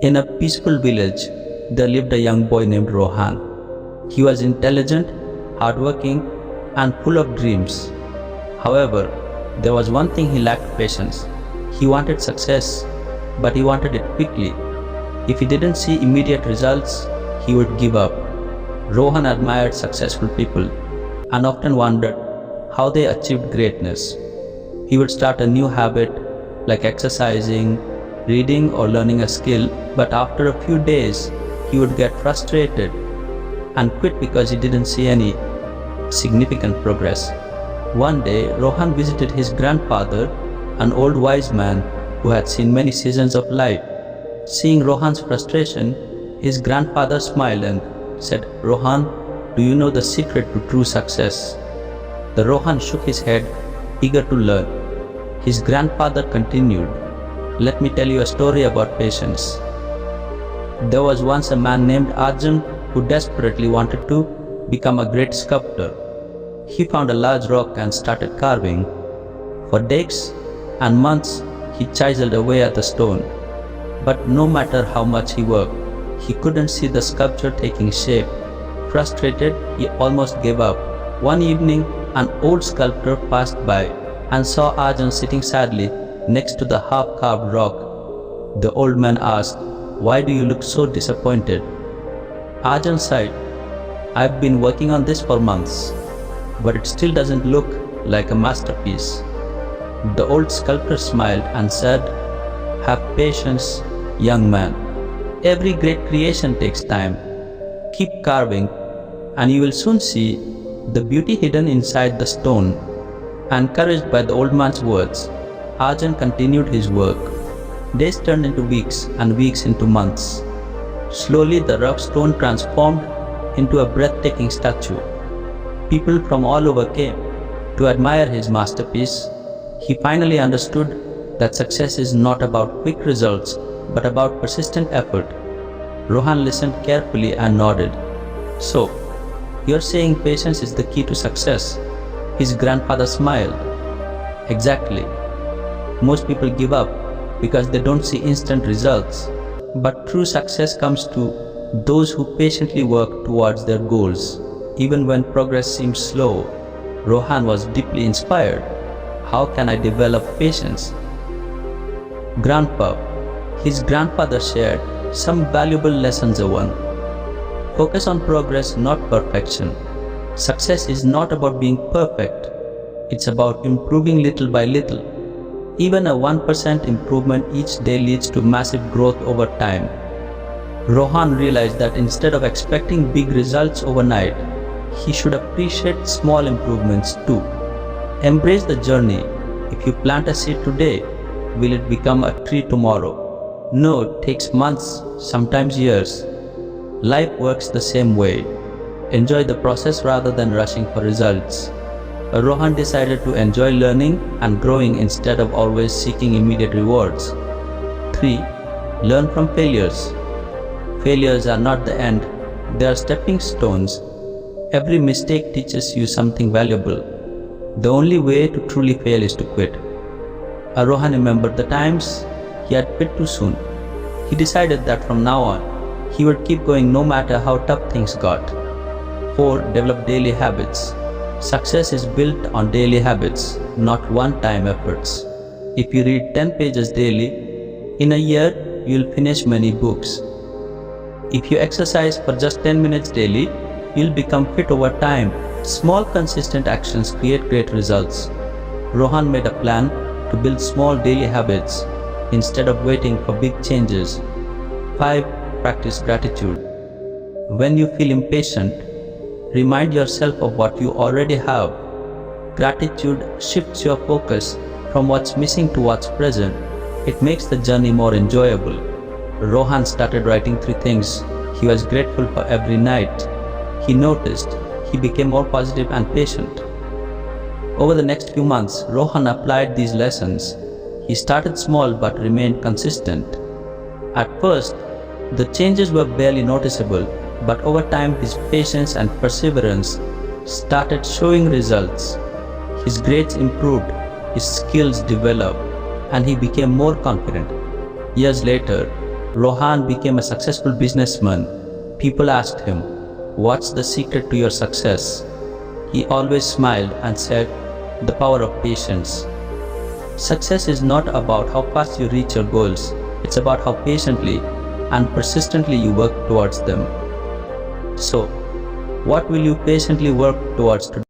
In a peaceful village, there lived a young boy named Rohan. He was intelligent, hardworking, and full of dreams. However, there was one thing: he lacked patience. He wanted success, but he wanted it quickly. If he didn't see immediate results, he would give up. Rohan admired successful people and often wondered how they achieved greatness. He would start a new habit like exercising, reading, or learning a skill, but after a few days, he would get frustrated and quit because he didn't see any significant progress. One day, Rohan visited his grandfather, an old wise man who had seen many seasons of life. Seeing Rohan's frustration, his grandfather smiled and said, "Rohan, do you know the secret to true success?" The Rohan shook his head, eager to learn. His grandfather continued, "Let me tell you a story about patience. There was once a man named Arjun who desperately wanted to become a great sculptor. He found a large rock and started carving. For days and months, he chiseled away at the stone. But no matter how much he worked, he couldn't see the sculpture taking shape. Frustrated, he almost gave up. One evening, an old sculptor passed by and saw Arjun sitting sadly next to the half-carved rock. The old man asked, "Why do you look so disappointed?" Arjun sighed, "I've been working on this for months, but it still doesn't look like a masterpiece." The old sculptor smiled and said, "Have patience, young man. Every great creation takes time. Keep carving, and you will soon see the beauty hidden inside the stone." Encouraged by the old man's words, Arjun continued his work. Days turned into weeks and weeks into months. Slowly, the rough stone transformed into a breathtaking statue. People from all over came to admire his masterpiece. He finally understood that success is not about quick results, but about persistent effort. Rohan listened carefully and nodded. "So, you're saying patience is the key to success?" His grandfather smiled. "Exactly. Most people give up because they don't see instant results. But true success comes to those who patiently work towards their goals, even when progress seems slow." Rohan was deeply inspired. "How can I develop patience?" "Grandpa," his grandfather shared some valuable lessons. One, focus on progress, not perfection. Success is not about being perfect. It's about improving little by little. Even a 1% improvement each day leads to massive growth over time. Rohan realized that instead of expecting big results overnight, he should appreciate small improvements too. Embrace the journey. If you plant a seed today, will it become a tree tomorrow? No, it takes months, sometimes years. Life works the same way. Enjoy the process rather than rushing for results. Rohan decided to enjoy learning and growing instead of always seeking immediate rewards. 3. Learn from failures. Failures are not the end, they are stepping stones. Every mistake teaches you something valuable. The only way to truly fail is to quit. Rohan remembered the times he had quit too soon. He decided that from now on, he would keep going no matter how tough things got. 4. Develop daily habits. Success is built on daily habits, not one-time efforts. If you read 10 pages daily, in a year, you'll finish many books. If you exercise for just 10 minutes daily, you'll become fit over time. Small, consistent actions create great results. Rohan made a plan to build small daily habits instead of waiting for big changes. 5. Practice gratitude. When you feel impatient, remind yourself of what you already have. Gratitude shifts your focus from what's missing to what's present. It makes the journey more enjoyable. Rohan started writing 3 things he was grateful for every night. He noticed he became more positive and patient. Over the next few months, Rohan applied these lessons. He started small but remained consistent. At first, the changes were barely noticeable, but over time his patience and perseverance started showing results. His grades improved, his skills developed, and he became more confident. Years later, Rohan became a successful businessman, people asked him, "What's the secret to your success?" He always smiled and said, "The power of patience." Success is not about how fast you reach your goals, it's about how patiently and persistently you work towards them. So, what will you patiently work towards today?